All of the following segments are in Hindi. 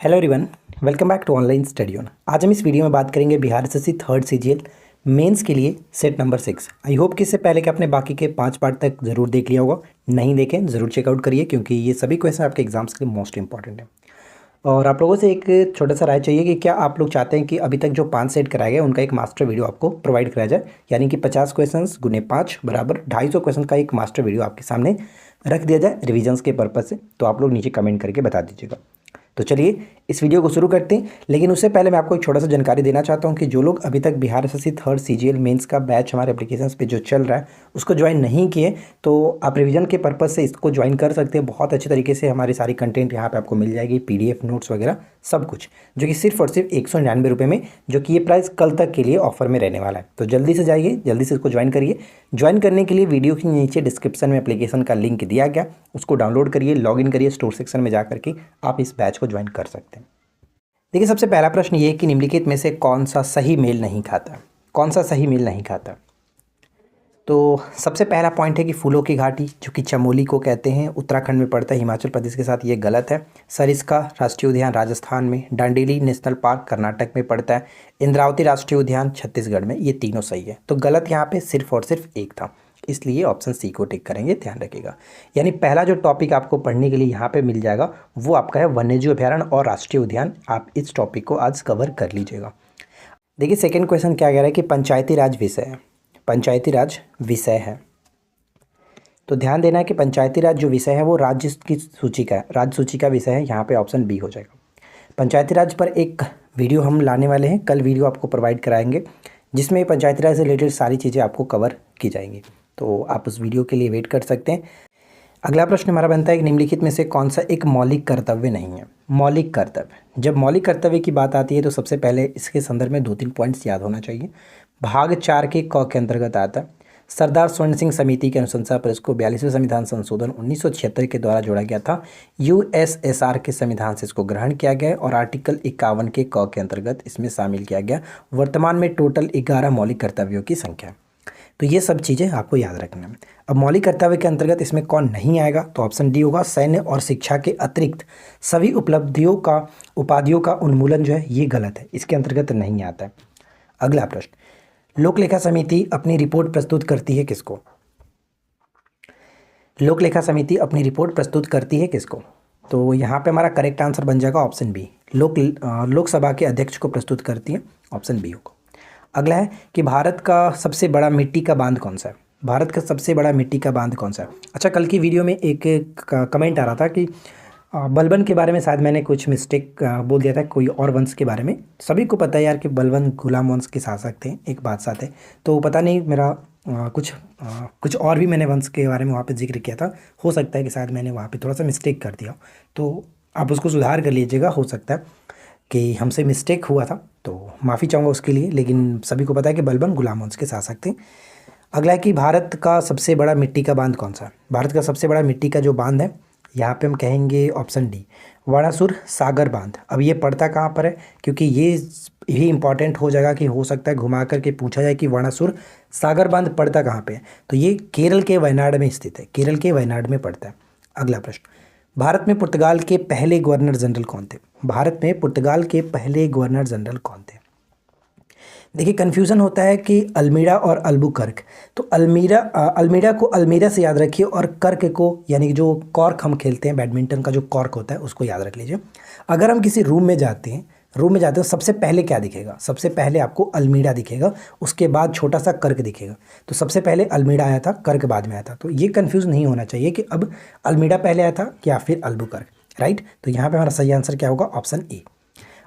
Hello everyone, welcome back to online study on. आज हम इस वीडियो में बात करेंगे Bihar SSC third CGL mains के लिए सेट नंबर 6। आई होप कि इससे पहले कि आपने बाकी के 5 पार्ट तक ज़रूर देख लिया होगा। नहीं देखें ज़रूर चेकआउट करिए, क्योंकि ये सभी क्वेश्चन आपके एग्जाम्स के लिए मोस्ट इंपॉर्टेंट है। और आप लोगों से एक छोटा सा राय चाहिए कि क्या आप लोग चाहते हैं कि अभी तक जो 5 सेट कराए गए उनका एक मास्टर वीडियो आपको प्रोवाइड कराया जाए, यानी कि 50 क्वेश्चन गुने 5 बराबर 250 क्वेश्चन का एक मास्टर वीडियो आपके सामने रख दिया जाए रिविजन्स के पर्पज़ से। तो आप लोग नीचे कमेंट करके बता दीजिएगा। तो चलिए इस वीडियो को शुरू करते हैं, लेकिन उससे पहले मैं आपको एक छोटा सा जानकारी देना चाहता हूं कि जो लोग अभी तक Bihar SSC third CGL mains का बैच हमारे एप्लीकेशंस पे जो चल रहा है उसको ज्वाइन नहीं किए, तो आप रिवीजन के पर्पज़ से इसको ज्वाइन कर सकते हैं। बहुत अच्छे तरीके से हमारी सारी कंटेंट यहाँ पे आपको मिल जाएगी, पीडीएफ नोट्स वगैरह सब कुछ, जो कि सिर्फ और सिर्फ 199 रुपये में, जो कि ये प्राइस कल तक के लिए ऑफर में रहने वाला है। तो जल्दी से जाइए, जल्दी से इसको ज्वाइन करिए। ज्वाइन करने के लिए वीडियो के नीचे डिस्क्रिप्शन में एप्लीकेशन का लिंक दिया गया, उसको डाउनलोड करिए, लॉगिन करिए, स्टोर सेक्शन में जा करके आप इस बैच को ज्वाइन कर सकते हैं। देखिए, सबसे पहला प्रश्न ये है कि निम्नलिखित में से कौन सा सही मेल नहीं खाता? कौन सा सही मेल नहीं खाता? तो सबसे पहला पॉइंट है कि फूलों की घाटी, जो कि चमोली को कहते हैं, उत्तराखंड में पड़ता है, हिमाचल प्रदेश के साथ, ये गलत है। सरिस्का राष्ट्रीय उद्यान राजस्थान में, डांडेली नेशनल पार्क कर्नाटक में पड़ता है, इंद्रावती राष्ट्रीय उद्यान छत्तीसगढ़ में, ये तीनों सही है। तो गलत यहाँ पे सिर्फ और सिर्फ एक था, इसलिए ऑप्शन सी को टिक करेंगे, ध्यान रखिएगा। यानी पहला जो टॉपिक आपको पढ़ने के लिए यहाँ पे मिल जाएगा वो आपका है वन्यजीव अभयारण्य और राष्ट्रीय उद्यान। आप इस टॉपिक को आज कवर कर लीजिएगा। देखिए, सेकंड क्वेश्चन क्या कह रहा है कि पंचायती राज विषय है। पंचायती राज विषय है, तो ध्यान देना है कि पंचायती राज जो विषय है वो राज्य की सूची का है, राज्य सूची का विषय है। यहाँ पे ऑप्शन बी हो जाएगा। पंचायती राज पर एक वीडियो हम लाने वाले हैं, कल वीडियो आपको प्रोवाइड कराएंगे, जिसमें पंचायती राज से रिलेटेड सारी चीज़ें आपको कवर की जाएंगी। तो आप उस वीडियो के लिए वेट कर सकते हैं। अगला प्रश्न हमारा बनता है कि निम्नलिखित में से कौन सा एक मौलिक कर्तव्य नहीं है? मौलिक कर्तव्य, जब मौलिक कर्तव्य की बात आती है तो सबसे पहले इसके संदर्भ में 2-3 पॉइंट्स याद होना चाहिए। भाग 4 के क के अंतर्गत आता है। सरदार स्वर्ण सिंह समिति की अनुशंसा पर इसको 42वें संविधान संशोधन 1976 के द्वारा जोड़ा गया था। यूएसएसआर के संविधान से इसको ग्रहण किया गया और आर्टिकल 51 के क के अंतर्गत इसमें शामिल किया गया। वर्तमान में टोटल 11 मौलिक कर्तव्यों की संख्या है। तो ये सब चीज़ें आपको याद रखना है। अब मौलिक कर्तव्य के अंतर्गत इसमें कौन नहीं आएगा? तो ऑप्शन डी होगा। सैन्य और शिक्षा के अतिरिक्त सभी उपाधियों का उन्मूलन जो है ये गलत है, इसके अंतर्गत नहीं आता है। अगला प्रश्न, लोक लेखा समिति अपनी रिपोर्ट प्रस्तुत करती है किसको? लोक लेखा समिति अपनी रिपोर्ट प्रस्तुत करती है किसको? तो यहाँ पे हमारा करेक्ट आंसर बन जाएगा ऑप्शन बी, लोकसभा के अध्यक्ष को प्रस्तुत करती है, ऑप्शन बी होगा। अगला है कि भारत का सबसे बड़ा मिट्टी का बांध कौन सा है? भारत का सबसे बड़ा मिट्टी का बांध कौन सा है? अच्छा, कल की वीडियो में एक कमेंट आ रहा था कि बलबन के बारे में शायद मैंने कुछ मिस्टेक बोल दिया था, कोई और वंश के बारे में। सभी को पता है यार कि बलबन गुलाम वंश के शासक थे, एक बादशाह थे। तो पता नहीं मेरा कुछ और भी मैंने वंश के बारे में वहाँ पे जिक्र किया था। हो सकता है कि शायद मैंने वहाँ पे थोड़ा सा मिस्टेक कर दिया, तो आप उसको सुधार कर लीजिएगा। हो सकता है कि हमसे मिस्टेक हुआ था, तो माफ़ी चाहूँगा उसके लिए, लेकिन सभी को पता है कि बलबन गुलाम वंश के शासक थे। अगला है कि भारत का सबसे बड़ा मिट्टी का बांध कौन सा है? भारत का सबसे बड़ा मिट्टी का जो बांध है, यहाँ पे हम कहेंगे ऑप्शन डी, वाणासुर सागर बांध। अब ये पड़ता कहाँ पर है? क्योंकि ये भी इंपॉर्टेंट हो जाएगा कि हो सकता है घुमा करके पूछा जाए कि वाणासुर सागर बांध पड़ता कहाँ पे है। तो ये केरल के वयनाड में स्थित है, केरल के वयनाड में पड़ता है। अगला प्रश्न, भारत में पुर्तगाल के पहले गवर्नर जनरल कौन थे? भारत में पुर्तगाल के पहले गवर्नर जनरल कौन थे? देखिए, कन्फ्यूज़न होता है कि अल्मीड़ा और अल्बुकर्क। तो अल्मीड़ा को अल्मीरा से याद रखिए, और कर्क को, यानी कि जो कॉर्क हम खेलते हैं बैडमिंटन का जो कॉर्क होता है, उसको याद रख लीजिए। अगर हम किसी रूम में जाते हैं सबसे पहले क्या दिखेगा? सबसे पहले आपको अल्मीड़ा दिखेगा, उसके बाद छोटा सा कर्क दिखेगा। तो सबसे पहले अल्मीड़ा आया था, कर्क बाद में आया था। तो ये कन्फ्यूज़ नहीं होना चाहिए कि अब अल्मीड़ा पहले आया था या फिर अल्बुकर्क, राइट। तो यहाँ पर हमारा सही आंसर क्या होगा? Option A.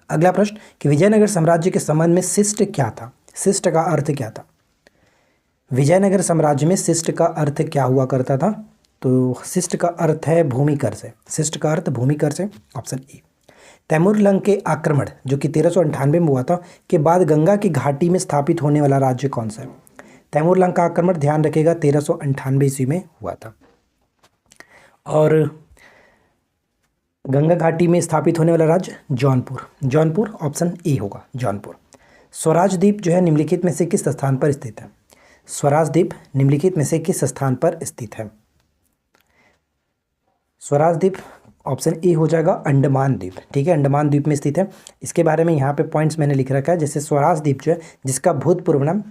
अगला प्रश्न कि विजयनगर साम्राज्य के संबंध में शिष्ट क्या था? शिष्ट का अर्थ क्या था? विजयनगर साम्राज्य में शिष्ट का अर्थ क्या हुआ करता था? तो शिष्ट का अर्थ है भूमिकर से, शिष्ट का अर्थ भूमिकर से, ऑप्शन ए। तैमूरलंग के आक्रमण जो कि 1398 में हुआ था के बाद गंगा की घाटी में स्थापित होने वाला राज्य कौन सा है? तैमूरलंग का आक्रमण, ध्यान रखिएगा, 1398 ईस्वी में हुआ था। और गंगा घाटी में स्थापित होने वाला राज्य जौनपुर, जौनपुर, ऑप्शन ए होगा, जौनपुर। स्वराज द्वीप जो है निम्नलिखित में से किस स्थान पर स्थित है? स्वराज द्वीप निम्नलिखित में से किस स्थान पर स्थित है? स्वराज द्वीप ऑप्शन ए हो जाएगा अंडमान द्वीप। ठीक है, अंडमान द्वीप में स्थित है। इसके बारे में यहाँ पे पॉइंट्स मैंने लिख रखा है, जैसे स्वराज द्वीप जो है, जिसका भूतपूर्व नाम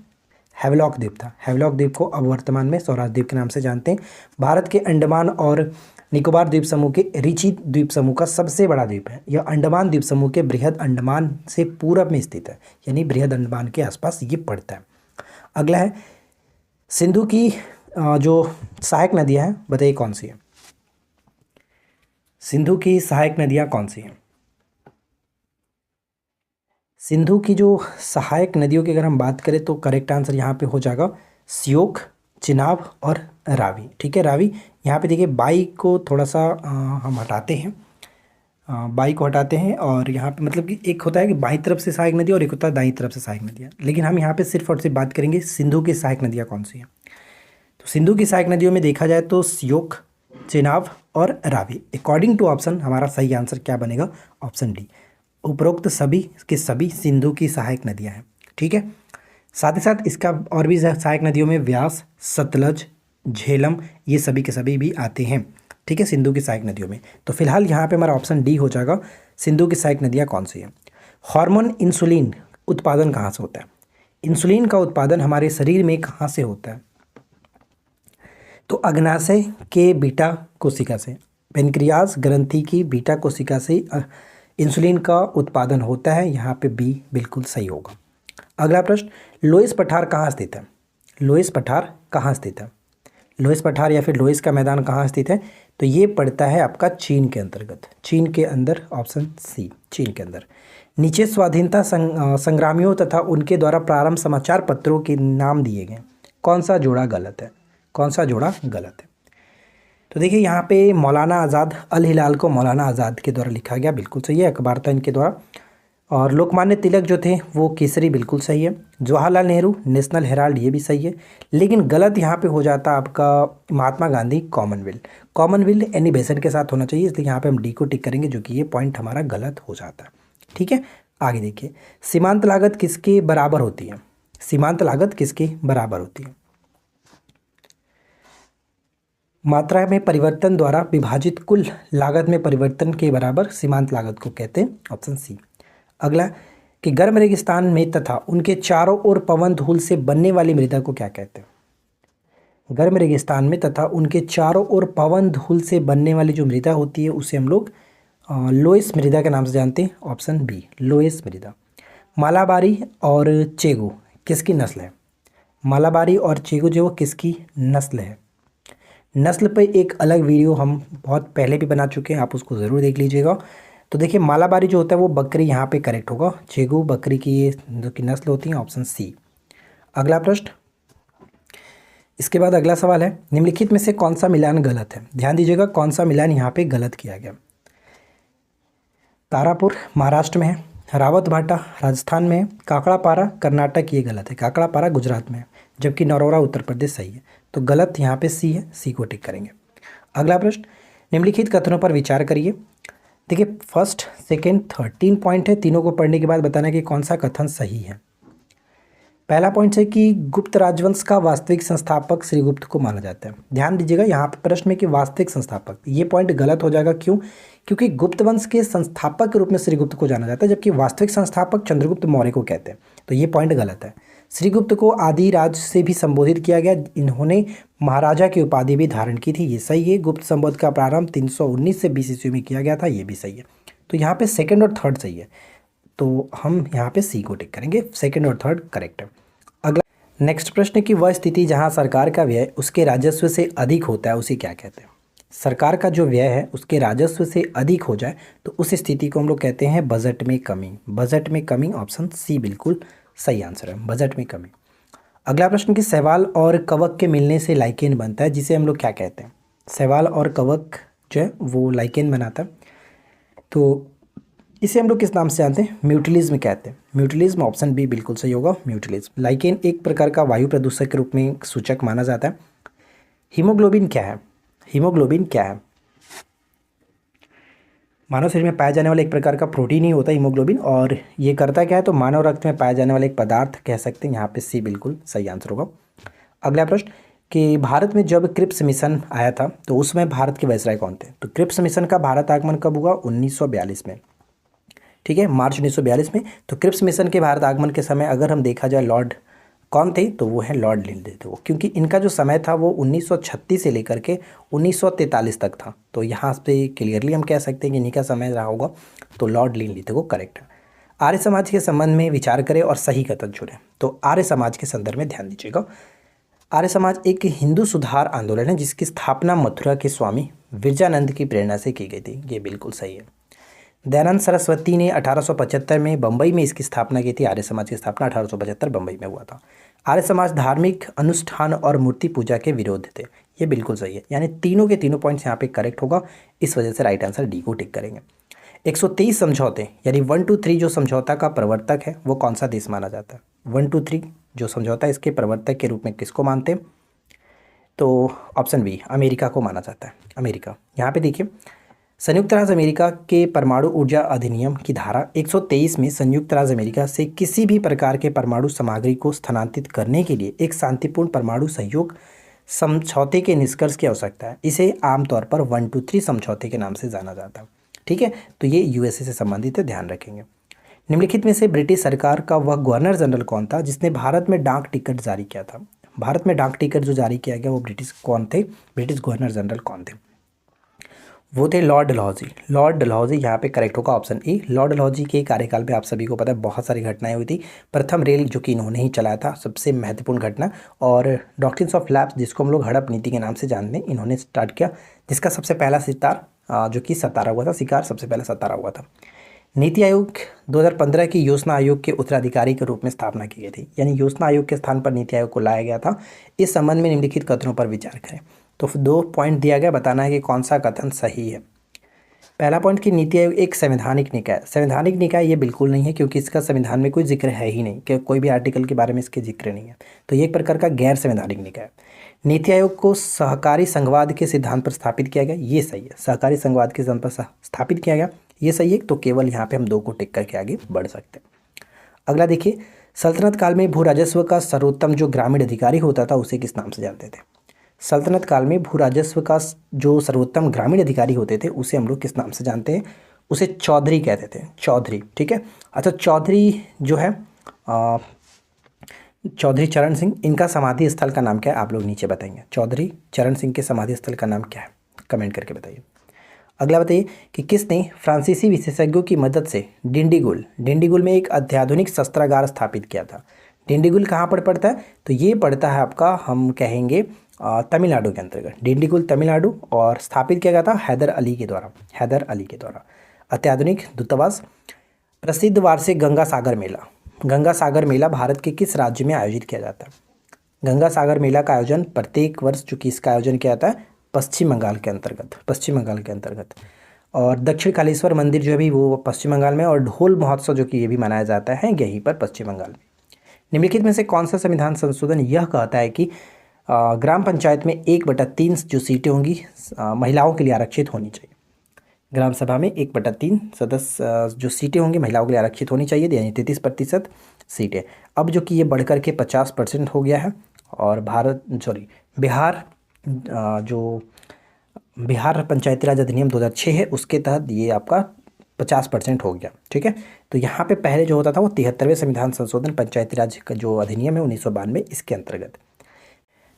हैवलॉक द्वीप था। हैवलॉक द्वीप को अब वर्तमान में स्वराज द्वीप के नाम से जानते हैं। भारत के अंडमान और निकोबार द्वीप समूह के रिची द्वीप समूह का सबसे बड़ा द्वीप है। यह अंडमान द्वीप समूह के बृहद अंडमान से पूरब में स्थित है, यानी बृहद अंडमान के आसपास ये पड़ता है। अगला है सिंधु की जो सहायक नदियाँ हैं, बताइए कौन सी है। सिंधु की सहायक नदियाँ कौन सी हैं। सिंधु की जो सहायक नदियों की अगर हम बात करें तो करेक्ट आंसर यहाँ पे हो जाएगा श्योक, चिनाब और रावी। ठीक है, रावी। यहाँ पे देखिए बाई को थोड़ा सा हम हटाते हैं, बाई को हटाते हैं, और यहाँ पे मतलब कि एक होता है कि बाईं तरफ से सहायक नदी और एक होता है दाईं तरफ से सहायक नदियाँ, लेकिन हम यहाँ पे सिर्फ और सिर्फ बात करेंगे सिंधु की सहायक नदियाँ कौन सी हैं। तो सिंधु की सहायक नदियों में देखा जाए तो श्योक, चिनाब और रावी। अकॉर्डिंग टू ऑप्शन हमारा सही आंसर क्या बनेगा, ऑप्शन डी। उपरोक्त सभी के सभी सिंधु की सहायक नदियाँ हैं। ठीक है, साथ ही साथ इसका और भी सहायक नदियों में व्यास, सतलज, झेलम, ये सभी के सभी भी आते हैं। ठीक है, सिंधु की सहायक नदियों में। तो फिलहाल यहाँ पे हमारा ऑप्शन डी हो जाएगा, सिंधु की सहायक नदियाँ कौन सी हैं। हार्मोन इंसुलिन उत्पादन कहाँ से होता है। इंसुलिन का उत्पादन हमारे शरीर में कहाँ से होता है, तो अग्नाशय के बीटा कोशिका से, पेनक्रियाज ग्रंथि की बीटा कोशिका से इंसुलिन का उत्पादन होता है। यहाँ पे बी बिल्कुल सही होगा। अगला प्रश्न, लोइस पठार कहाँ स्थित है। लोइस पठार कहाँ स्थित है। लोइस पठार या फिर लोइस का मैदान कहाँ स्थित है, तो ये पड़ता है आपका चीन के अंतर्गत, चीन के अंदर, ऑप्शन सी, चीन के अंदर। नीचे स्वाधीनता संग्रामियों तथा उनके द्वारा प्रारंभ समाचार पत्रों के नाम दिए गए, कौन सा जोड़ा गलत है, कौन सा जोड़ा गलत है। तो देखिए यहाँ पे मौलाना आज़ाद, अल हिलाल को मौलाना आज़ाद के द्वारा लिखा गया, बिल्कुल सही है, अखबार था इनके द्वारा। और लोकमान्य तिलक जो थे वो केसरी, बिल्कुल सही है। जवाहरलाल नेहरू, नेशनल हेराल्ड, ये भी सही है। लेकिन गलत यहाँ पे हो जाता आपका Mahatma Gandhi Commonwealth. Commonwealth anniversary के साथ होना चाहिए, इसलिए यहाँ पे हम डी को टिक करेंगे, जो कि ये पॉइंट हमारा गलत हो जाता है। ठीक है, आगे देखिए, सीमांत लागत किसके बराबर होती है। सीमांत लागत किसके बराबर होती है। मात्रा में परिवर्तन द्वारा विभाजित कुल लागत में परिवर्तन के बराबर सीमांत लागत को कहते हैं, ऑप्शन सी। अगला कि गर्म रेगिस्तान में तथा उनके चारों ओर पवन धूल से बनने वाली मृदा को क्या कहते हैं। गर्म रेगिस्तान में तथा उनके चारों ओर पवन धूल से बनने वाली जो मृदा होती है उसे हम लोग लोएस मृदा के नाम से जानते हैं, ऑप्शन बी, लोएस मृदा। मालाबारी और चेगू किसकी नस्ल है। मालाबारी और चेगू जो किसकी नस्ल है। नस्ल पे एक अलग वीडियो हम बहुत पहले भी बना चुके हैं, आप उसको ज़रूर देख लीजिएगा। तो देखिए मालाबारी जो होता है वो बकरी, यहाँ पे करेक्ट होगा। चेगू बकरी की ये जो की नस्ल होती है, ऑप्शन सी। अगला प्रश्न, इसके बाद अगला सवाल है, निम्नलिखित में से कौन सा मिलान गलत है। ध्यान दीजिएगा कौन सा मिलान यहाँ पे गलत किया गया। तारापुर महाराष्ट्र में है, रावत भाटा राजस्थान में है, काकड़ापारा कर्नाटक, ये गलत है। काकड़ापारा गुजरात में है, जबकि नरोरा उत्तर प्रदेश सही है। तो गलत यहाँ पे सी है, सी को टिक करेंगे। अगला प्रश्न, निम्नलिखित कथनों पर विचार करिए। देखिए फर्स्ट, सेकंड, थर्ड, 3 पॉइंट है, तीनों को पढ़ने के बाद बताना कि कौन सा कथन सही है। पहला पॉइंट है कि गुप्त राजवंश का वास्तविक संस्थापक श्रीगुप्त को माना जाता है। ध्यान दीजिएगा यहाँ पे प्रश्न में कि वास्तविक संस्थापक, ये पॉइंट गलत हो जाएगा। क्यों, क्योंकि गुप्त वंश के संस्थापक के रूप में श्रीगुप्त को जाना जाता है, जबकि वास्तविक संस्थापक चंद्रगुप्त मौर्य को कहते हैं। तो ये पॉइंट गलत है। श्रीगुप्त को आदि राज से भी संबोधित किया गया, इन्होंने महाराजा की उपाधि भी धारण की थी, ये सही है। गुप्त संबोध का प्रारंभ 319 से 20 ईस्वी में किया गया था, ये भी सही है। तो यहाँ पे सेकंड और थर्ड सही है, तो हम यहाँ पे सी को टिक करेंगे, सेकंड और थर्ड करेक्ट है। अगला नेक्स्ट प्रश्न है कि वह स्थिति जहाँ सरकार का व्यय उसके राजस्व से अधिक होता है उसे क्या कहते हैं। सरकार का जो व्यय है उसके राजस्व से अधिक हो जाए तो उस स्थिति को हम लोग कहते हैं बजट में कमी। बजट में कमी, ऑप्शन सी बिल्कुल सही आंसर है, बजट में कमी। अगला प्रश्न कि शैवाल और कवक के मिलने से लाइकेन बनता है, जिसे हम लोग क्या कहते हैं। शैवाल और कवक जो है वो लाइकेन बनाता है, तो इसे हम लोग किस नाम से जानते हैं, म्यूटिलिज्म कहते हैं। म्यूटिलिज्म, ऑप्शन बी बिल्कुल सही होगा, म्यूटिलिज्म। लाइकेन एक प्रकार का वायु प्रदूषक के रूप में सूचक माना जाता है। हीमोग्लोबिन क्या है। हीमोग्लोबिन क्या है, मानव शरीर में पाया जाने वाला एक प्रकार का प्रोटीन ही होता है हीमोग्लोबिन, और ये करता क्या है, तो मानव रक्त में पाया जाने वाला एक पदार्थ कह सकते हैं। यहाँ पे सी बिल्कुल सही आंसर होगा। अगला प्रश्न, कि भारत में जब क्रिप्स मिशन आया था तो उसमें भारत के वायसराय कौन थे। तो क्रिप्स मिशन का भारत आगमन कब हुआ? 1942 में, ठीक है, मार्च 1942 में। तो क्रिप्स मिशन के भारत आगमन के समय अगर हम देखा जाए लॉर्ड कौन थे, तो वो है लॉर्ड लिंडे थे वो, क्योंकि इनका जो समय था वो 1936 से लेकर के 1943 तक था। तो यहाँ पे क्लियरली हम कह सकते हैं कि इन्हीं का समय रहा होगा, तो लॉर्ड लिंडे थे वो करेक्ट है। आर्य समाज के संबंध में विचार करें और सही कथन चुनें। तो आर्य समाज के संदर्भ में ध्यान दीजिएगा। आर्य समाज एक हिंदू सुधार आंदोलन है जिसकी स्थापना मथुरा के स्वामी विरजानंद की प्रेरणा से की गई थी। ये बिल्कुल सही है। दयानंद सरस्वती ने 1875 में बम्बई में इसकी स्थापना की थी। आर्य समाज की स्थापना 1875 बम्बई में हुआ था। आर्य समाज धार्मिक अनुष्ठान और मूर्ति पूजा के विरोध थे। ये बिल्कुल सही है, यानी तीनों के तीनों पॉइंट्स यहाँ पे करेक्ट होगा, इस वजह से राइट आंसर डी को टिक करेंगे। 123 समझौते यानी 1 2 3 जो समझौता का प्रवर्तक है वो कौन सा देश माना जाता है? 1 2 3 जो समझौता है इसके प्रवर्तक के रूप में किसको मानते हैं? तो ऑप्शन बी अमेरिका को माना जाता है। अमेरिका, यहाँ पे देखिए संयुक्त राज्य अमेरिका के परमाणु ऊर्जा अधिनियम की धारा 123 में संयुक्त राज्य अमेरिका से किसी भी प्रकार के परमाणु सामग्री को स्थानांतरित करने के लिए एक शांतिपूर्ण परमाणु सहयोग समझौते के निष्कर्ष की आवश्यकता है। इसे आमतौर पर 1 2 3 समझौते के नाम से जाना जाता है, ठीक है। तो ये यूएसए से संबंधित है, ध्यान रखेंगे। निम्नलिखित में से ब्रिटिश सरकार का वह गवर्नर जनरल कौन था जिसने भारत में डाक टिकट जारी किया था? भारत में डाक टिकट जो जारी किया गया वो ब्रिटिश कौन थे? ब्रिटिश गवर्नर जनरल कौन थे? वो थे लॉर्ड डलहौजी। लॉर्ड डलहौजी यहाँ पे करेक्ट होगा ऑप्शन ए। लॉर्ड डलहौजी के कार्यकाल में आप सभी को पता है बहुत सारी घटनाएं हुई थी। प्रथम रेल जो कि इन्होंने ही चलाया था, सबसे महत्वपूर्ण घटना, और डॉक्ट्रिन्स ऑफ लैप्स जिसको हम लोग हड़प नीति के नाम से जानते हैं, इन्होंने स्टार्ट किया, जिसका सबसे पहला सितार जो कि सतारा हुआ था, शिकार सबसे पहला सतारा हुआ था। नीति आयोग 2015 की योजना आयोग के उत्तराधिकारी के रूप में स्थापना की गई थी, यानी योजना आयोग के स्थान पर नीति आयोग को लाया गया था। इस संबंध में निम्नलिखित कथनों पर विचार करें। तो 2 पॉइंट दिया गया, बताना है कि कौन सा कथन सही है। पहला पॉइंट कि नीति आयोग एक संवैधानिक निकाय। संवैधानिक निकाय ये बिल्कुल नहीं है, क्योंकि इसका संविधान में कोई जिक्र है ही नहीं, कि कोई भी आर्टिकल के बारे में इसके जिक्र नहीं है। तो ये एक प्रकार का गैर संवैधानिक निकाय। नीति आयोग को सहकारी संघवाद के सिद्धांत पर स्थापित किया गया, ये सही है। सहकारी संघवाद के सिद्धांत पर स्थापित किया गया, ये सही है। तो केवल यहाँ पे हम 2 को टिक करके आगे बढ़ सकते हैं। अगला देखिए, सल्तनत काल में भू राजस्व का सर्वोत्तम जो ग्रामीण अधिकारी होता था उसे किस नाम से जानते थे? सल्तनत काल में भू राजस्व का जो सर्वोत्तम ग्रामीण अधिकारी होते थे उसे हम लोग किस नाम से जानते हैं? उसे चौधरी कहते थे, चौधरी, ठीक है। अच्छा, चौधरी जो है चौधरी चरण सिंह, इनका समाधि स्थल का नाम क्या है? आप लोग नीचे बताएंगे। चौधरी चरण सिंह के समाधि स्थल का नाम क्या है? कमेंट करके बताइए। अगला बताइए कि किसने फ्रांसीसी विशेषज्ञों की मदद से डिंडीगुल में एक अत्याधुनिक शस्त्रागार स्थापित किया था? डिंडीगुल कहाँ पर पड़ता है? तो ये पड़ता है आपका, हम कहेंगे तमिलनाडु के अंतर्गत। डिंडीगुल तमिलनाडु, और स्थापित किया गया था हैदर अली के द्वारा। अत्याधुनिक दूतावास। प्रसिद्ध वार्षिक गंगा सागर मेला भारत के किस राज्य में आयोजित किया जाता है? गंगा सागर मेला का आयोजन प्रत्येक वर्ष जो कि इसका आयोजन किया जाता है पश्चिम बंगाल के अंतर्गत। और दक्षिण कालेश्वर मंदिर जो है भी वो पश्चिम बंगाल में, और ढोल महोत्सव जो कि ये भी मनाया जाता है यहीं पर पश्चिम बंगाल में। निम्नलिखित में से कौन सा संविधान संशोधन यह कहता है कि ग्राम पंचायत में 1/3 जो सीटें होंगी महिलाओं के लिए आरक्षित होनी चाहिए? ग्राम सभा में 1/3 सदस्य जो सीटें होंगी महिलाओं के लिए आरक्षित होनी चाहिए, यानी 33% सीटें। अब जो कि ये बढ़कर के 50% हो गया है। और बिहार पंचायती राज अधिनियम 2006 है, उसके तहत ये आपका 50% हो गया, ठीक है। तो यहाँ पे पहले जो होता था वो 73वें संविधान संशोधन पंचायती राज का जो अधिनियम है 1992, इसके अंतर्गत।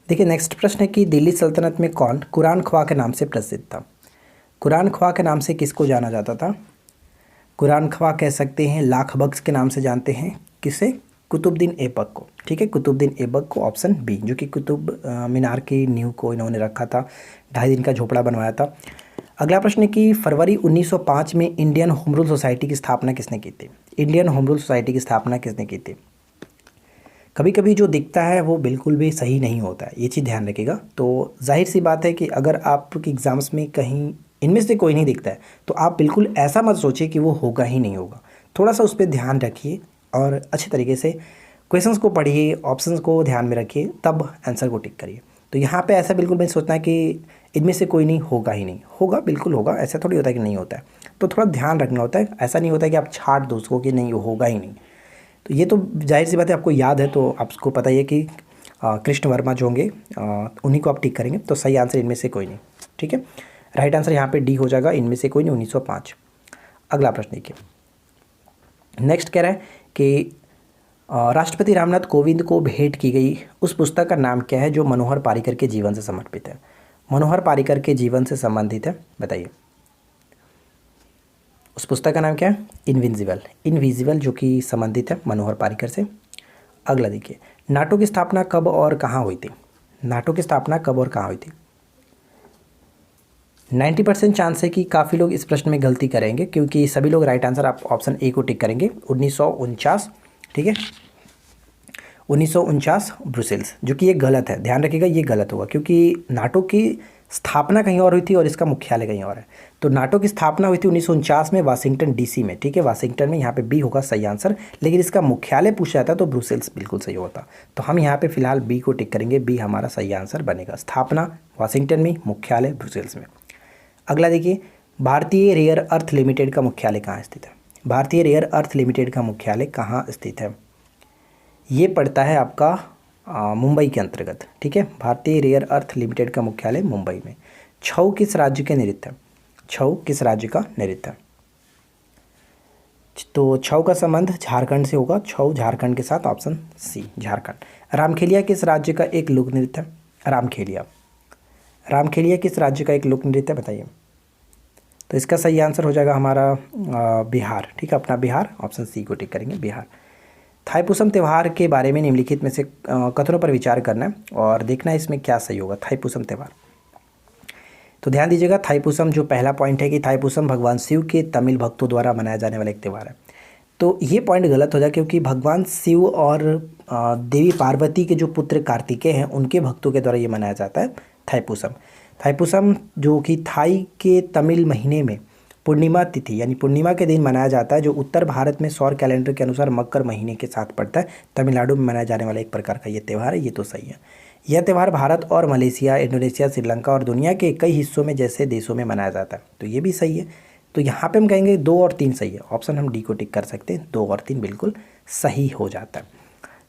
देखिए नेक्स्ट प्रश्न है कि दिल्ली सल्तनत में कौन कुरान ख्वाह के नाम से प्रसिद्ध था? कुरान ख्वाह के नाम से किसको जाना जाता था? कुरान ख्वाह कह सकते हैं, लाख बख्श के नाम से जानते हैं किसे? कुतुबुद्दीन ऐबक को, ठीक है, कुतुबुद्दीन ऐबक को, ऑप्शन बी, जो कि कुतुब मीनार की नींव को इन्होंने रखा था, 2.5 दिन का झोपड़ा बनवाया था। अगला प्रश्न है कि फरवरी 1905 में इंडियन होम रूल सोसाइटी की स्थापना किसने की थी? इंडियन होम रूल सोसाइटी की स्थापना किसने की थी? कभी कभी जो दिखता है वो बिल्कुल भी सही नहीं होता है, ये चीज़ ध्यान रखिएगा। तो जाहिर सी बात है कि अगर आपके एग्ज़ाम्स में कहीं इनमें से कोई नहीं दिखता है तो आप बिल्कुल ऐसा मत सोचिए कि वो होगा ही नहीं होगा। थोड़ा सा उस पर ध्यान रखिए और अच्छे तरीके से क्वेश्चंस को पढ़िए, ऑप्शंस को ध्यान में रखिए, तब आंसर को टिक करिए। तो यहाँ पे ऐसा बिल्कुल नहीं सोचना है कि इनमें से कोई नहीं होगा ही नहीं, होगा, बिल्कुल होगा, ऐसा थोड़ी होता है कि नहीं होता है। तो थोड़ा ध्यान रखना होता है, ऐसा नहीं होता है कि आप छाट दो उसको कि नहीं होगा ही नहीं। तो ये तो जाहिर सी बात है, आपको याद है तो आपको पता ही है कि कृष्ण वर्मा जो होंगे उन्हीं को आप टिक करेंगे। तो सही आंसर इनमें से कोई नहीं, ठीक है। राइट आंसर यहाँ पे डी हो जाएगा, इनमें से कोई नहीं, 1905। अगला प्रश्न देखिए, नेक्स्ट कह रहा है कि राष्ट्रपति रामनाथ कोविंद को भेंट की गई उस पुस्तक का नाम क्या है जो मनोहर पारिकर के जीवन से समर्पित है? मनोहर पारिकर के जीवन से संबंधित है, बताइए। उस पुस्तक का नाम क्या है? इनविजिबल जो कि संबंधित है मनोहर पारिकर से। अगला देखिए, नाटो की स्थापना कब और कहाँ हुई थी? नाटो की स्थापना कब और कहाँ हुई थी? 90% चांस है कि काफ़ी लोग इस प्रश्न में गलती करेंगे, क्योंकि सभी लोग राइट आंसर आप ऑप्शन ए को टिक करेंगे, 1949, ठीक है। 1949 ब्रुसेल्स, जो कि ये गलत है, ध्यान रखिएगा ये गलत होगा, क्योंकि नाटो की स्थापना कहीं और हुई थी और इसका मुख्यालय कहीं और है। तो नाटो की स्थापना हुई थी 1949 में वाशिंगटन डीसी में, ठीक है, वाशिंगटन में, यहाँ पे बी होगा सही आंसर। लेकिन इसका मुख्यालय पूछा जाता तो ब्रुसेल्स बिल्कुल सही होता। तो हम यहाँ पे फिलहाल बी को टिक करेंगे, बी हमारा सही आंसर बनेगा। स्थापना वाशिंगटन में, मुख्यालय ब्रुसेल्स में। अगला देखिए, भारतीय रेयर अर्थ लिमिटेड का मुख्यालय कहाँ स्थित है? भारतीय रेयर अर्थ लिमिटेड का मुख्यालय कहाँ स्थित है? ये पड़ता है आपका मुंबई के अंतर्गत, ठीक है। भारतीय रेयर अर्थ लिमिटेड का मुख्यालय मुंबई में। छऊ किस राज्य के नृत्य है? छऊ किस राज्य का नृत्य है? तो छऊ का संबंध झारखंड से होगा, छऊ झारखंड के साथ, ऑप्शन सी झारखंड। रामखेलिया किस राज्य का एक लोक नृत्य है? रामखेलिया किस राज्य का एक लोक नृत्य है, बताइए। तो इसका सही आंसर हो जाएगा हमारा बिहार, ठीक है, अपना बिहार, ऑप्शन सी को टिक करेंगे, बिहार। थाईपुसम त्यौहार के बारे में निम्नलिखित में से कथनों पर विचार करना है और देखना है इसमें क्या सही होगा। थाईपुसम त्यौहार, तो ध्यान दीजिएगा, थाईपुसम जो पहला पॉइंट है कि थाईपुसम भगवान शिव के तमिल भक्तों द्वारा मनाया जाने वाला एक त्यौहार है। तो ये पॉइंट गलत हो जाए, क्योंकि भगवान शिव और देवी पार्वती के जो पुत्र कार्तिकेय हैं उनके भक्तों के द्वारा ये मनाया जाता है थाईपुसम। थाईपुसम जो कि थाई के तमिल महीने में पूर्णिमा तिथि यानी पूर्णिमा के दिन मनाया जाता है, जो उत्तर भारत में सौर कैलेंडर के अनुसार मकर महीने के साथ पड़ता है। तमिलनाडु में मनाया जाने वाला एक प्रकार का ये त्यौहार है, ये तो सही है। यह त्यौहार भारत और मलेशिया, इंडोनेशिया, श्रीलंका और दुनिया के कई हिस्सों में जैसे देशों में मनाया जाता है, तो ये भी सही है। तो यहाँ पे हम कहेंगे 2 और 3 सही है, ऑप्शन हम डी को टिक कर सकते हैं, 2 और 3 बिल्कुल सही हो जाता है।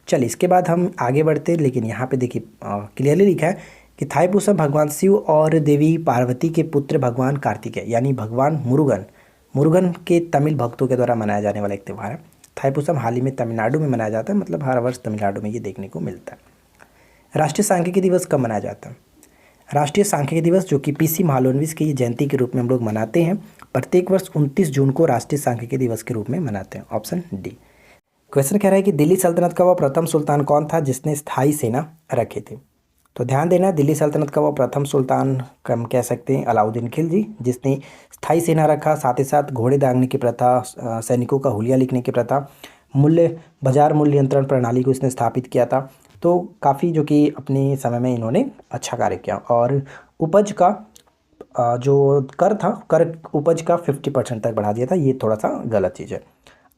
चलिए इसके बाद हम आगे बढ़ते हैं, लेकिन यहाँ पे देखिए क्लियरली लिखा है कि थाईपुसम भगवान शिव और देवी पार्वती के पुत्र भगवान कार्तिकेय यानी भगवान मुरुगन के तमिल भक्तों के द्वारा मनाया जाने वाला एक त्यौहार है। थाईपुसम हाल ही में तमिलनाडु में मनाया जाता है, मतलब हर वर्ष तमिलनाडु में ये देखने को मिलता है। राष्ट्रीय सांख्यिकी दिवस कब मनाया जाता है? राष्ट्रीय सांख्यिकी दिवस जो कि पीसी महालनोबिस की जयंती के रूप में हम लोग मनाते हैं, प्रत्येक वर्ष 29 जून को राष्ट्रीय सांख्यिकी दिवस के रूप में मनाते हैं, ऑप्शन डी। क्वेश्चन कह रहा है कि दिल्ली सल्तनत का वह प्रथम सुल्तान कौन था जिसने स्थायी सेना रखी थी? तो ध्यान देना, दिल्ली सल्तनत का वो प्रथम सुल्तान हम कह सकते हैं अलाउद्दीन खिलजी, जिसने स्थायी सेना रखा, साथ ही साथ घोड़े दागने की प्रथा, सैनिकों का हुलिया लिखने की प्रथा, बाजार मूल्य नियंत्रण प्रणाली को इसने स्थापित किया था। तो काफ़ी जो कि अपने समय में इन्होंने अच्छा कार्य किया। और उपज का जो कर था, कर उपज का 50% तक बढ़ा दिया था, ये थोड़ा सा गलत चीज़ है।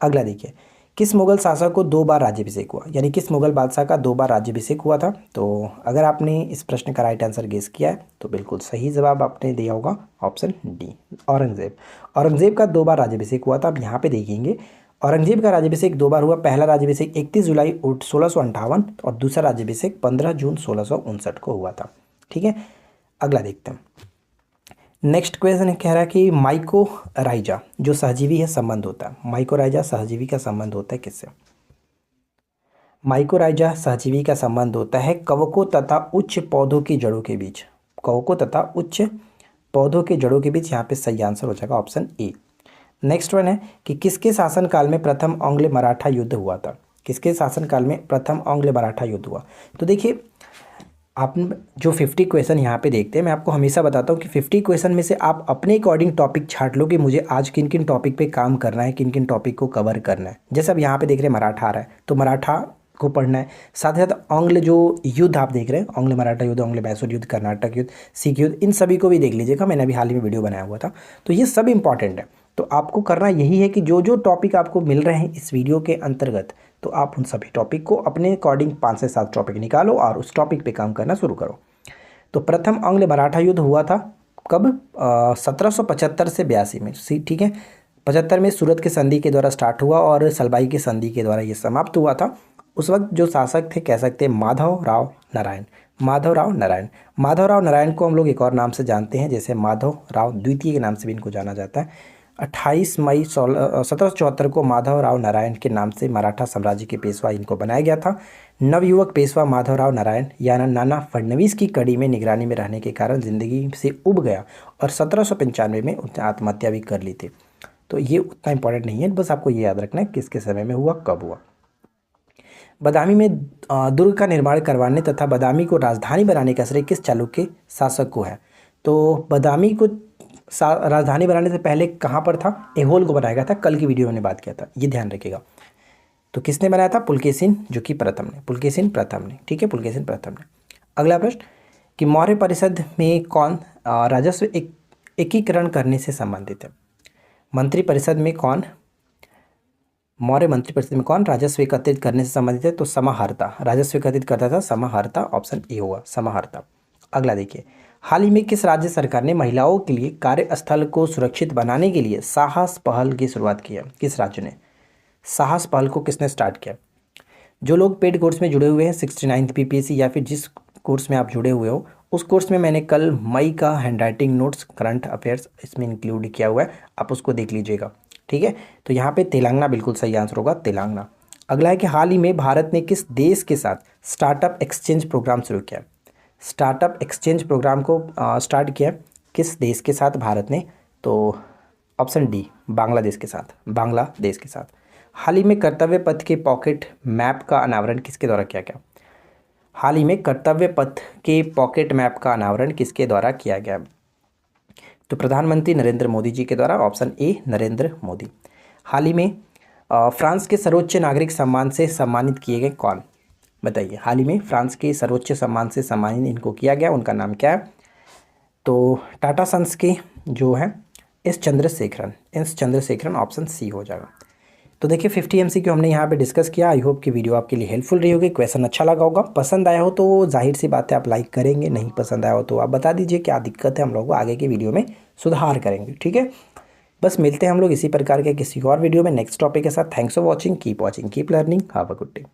अगला देखिए, किस मुगल शासक को 2 बार राज्याभिषेक हुआ, यानी किस मुगल बादशाह का 2 बार राज्याभिषेक हुआ था? तो अगर आपने इस प्रश्न का राइट आंसर गेस किया है तो बिल्कुल सही जवाब आपने दिया होगा, ऑप्शन डी, औरंगजेब का 2 बार राज्याभिषेक हुआ था। अब यहाँ पे देखेंगे औरंगजेब का राज्याभिषेक 2 बार हुआ। पहला राज्याभिषेक 31 जुलाई 1658 और दूसरा राज्याभिषेक 15 जून 1659 को हुआ था, ठीक है। अगला देखते हैं, नेक्स्ट क्वेश्चन कह रहा है कि माइकोराइजा जो सहजीवी है संबंध होता है, माइकोराइजा सहजीवी का संबंध होता है किससे? माइकोराइजा सहजीवी का संबंध होता है कवकों तथा उच्च पौधों की जड़ों के बीच, कवकों तथा उच्च पौधों के जड़ों के बीच। यहाँ पे सही आंसर हो जाएगा ऑप्शन ए। नेक्स्ट वन है कि किसके शासनकाल में प्रथम आंग्ल मराठा युद्ध हुआ था? किसके शासनकाल में प्रथम आंग्ल मराठा युद्ध हुआ? तो देखिए, आप जो 50 क्वेश्चन यहाँ पे देखते हैं, मैं आपको हमेशा बताता हूँ कि 50 क्वेश्चन में से आप अपने अकॉर्डिंग टॉपिक छांट लो कि मुझे आज किन किन टॉपिक पे काम करना है, किन किन टॉपिक को कवर करना है। जैसे अब यहाँ पे देख रहे हैं मराठा आ रहा है, तो मराठा को पढ़ना है। साथ ही साथ आंग्ल जो युद्ध आप देख रहे हैं, आंग्ल मराठा युद्ध, आंग्ल मैसूर युद्ध, कर्नाटक युद्ध, सिख युद्ध, इन सभी को भी देख लीजिएगा, मैंने अभी हाल ही में वीडियो बनाया हुआ था। तो ये सब इंपॉर्टेंट है। तो आपको करना यही है कि जो जो टॉपिक आपको मिल रहे हैं इस वीडियो के अंतर्गत, तो आप उन सभी टॉपिक को अपने अकॉर्डिंग 5 से 7 टॉपिक निकालो और उस टॉपिक पे काम करना शुरू करो। तो प्रथम आंग्ल मराठा युद्ध हुआ था कब? 1775 से 82 में, ठीक है। 75 में सूरत के संधि के द्वारा स्टार्ट हुआ और सलबाई के संधि के द्वारा ये समाप्त हुआ था। उस वक्त जो शासक थे कह सकते हैं माधव राव नारायण। माधव राव नारायण। माधव राव नारायण को हम लोग एक और नाम से जानते हैं, जैसे माधव राव द्वितीय के नाम से भी इनको जाना जाता है। 28 मई 1774 को माधव राव नारायण के नाम से मराठा साम्राज्य के पेशवा इनको बनाया गया था। नवयुवक पेशवा माधव राव नारायण यानी नाना फडणवीस की कड़ी में निगरानी में रहने के कारण ज़िंदगी से उब गया और 1795 में उसने आत्महत्या भी कर ली थी। तो ये उतना इंपॉर्टेंट नहीं है, बस आपको ये याद रखना है किसके समय में हुआ, कब हुआ। बदामी में दुर्ग का निर्माण करवाने तथा बदामी को राजधानी बनाने का श्रेय किस चालुक्य शासक को है? तो बदामी को राजधानी बनाने से पहले कहाँ पर था? ऐहोल को बनाया गया था, कल की वीडियो में बात किया था, ये ध्यान रखिएगा। तो किसने बनाया था? पुलकेशिन जो कि प्रथम ने, पुलकेशिन प्रथम ने, ठीक है, पुलकेशिन प्रथम ने। अगला प्रश्न कि मौर्य परिषद में कौन राजस्व एकीकरण करने से संबंधित है? मंत्री परिषद में कौन, मौर्य मंत्री परिषद में कौन राजस्व एकत्रित करने से संबंधित है? तो समाहर्ता राजस्व एकत्रित करता था, समाहर्ता, ऑप्शन ए होगा, समाहर्ता। अगला देखिए, हाल ही में किस राज्य सरकार ने महिलाओं के लिए कार्यस्थल को सुरक्षित बनाने के लिए साहस पहल की शुरुआत की है? किस राज्य ने साहस पहल को किसने स्टार्ट किया? जो लोग पेड कोर्स में जुड़े हुए हैं 69th PPSC या फिर जिस कोर्स में आप जुड़े हुए हो उस कोर्स में मैंने कल मई का हैंडराइटिंग नोट्स करंट अफेयर्स इसमें इंक्लूड किया हुआ है, आप उसको देख लीजिएगा, ठीक है। तो यहाँ पे तेलंगाना बिल्कुल सही आंसर होगा, तेलंगाना। अगला है कि हाल ही में भारत ने किस देश के साथ स्टार्टअप एक्सचेंज प्रोग्राम शुरू किया? स्टार्टअप एक्सचेंज प्रोग्राम को स्टार्ट किया किस देश के साथ भारत ने? तो ऑप्शन डी, बांग्लादेश के साथ, बांग्लादेश के साथ। हाल ही में कर्तव्य पथ के पॉकेट मैप का अनावरण किसके द्वारा किया गया? हाल ही में कर्तव्य पथ के पॉकेट मैप का अनावरण किसके द्वारा किया गया? तो प्रधानमंत्री नरेंद्र मोदी जी के द्वारा, ऑप्शन ए, नरेंद्र मोदी। हाल ही में फ्रांस के सर्वोच्च नागरिक सम्मान से सम्मानित किए गए कौन? बताइए, हाल ही में फ्रांस के सर्वोच्च सम्मान से सम्मानित इनको किया गया, उनका नाम क्या है? तो टाटा सन्स के जो है एस चंद्रशेखरन, ऑप्शन सी हो जाएगा। तो देखिए 50 MCQ हमने यहाँ पे डिस्कस किया। आई होप कि वीडियो आपके लिए हेल्पफुल रही होगी, क्वेश्चन अच्छा लगा होगा। पसंद आया हो तो जाहिर सी बात है आप लाइक करेंगे, नहीं पसंद आया हो तो आप बता दीजिए क्या दिक्कत है, हम लोग आगे की वीडियो में सुधार करेंगे, ठीक है। बस मिलते हैं हम लोग इसी प्रकार के किसी और वीडियो में नेक्स्ट टॉपिक के साथ। Thanks for watching, keep learning, have a good day.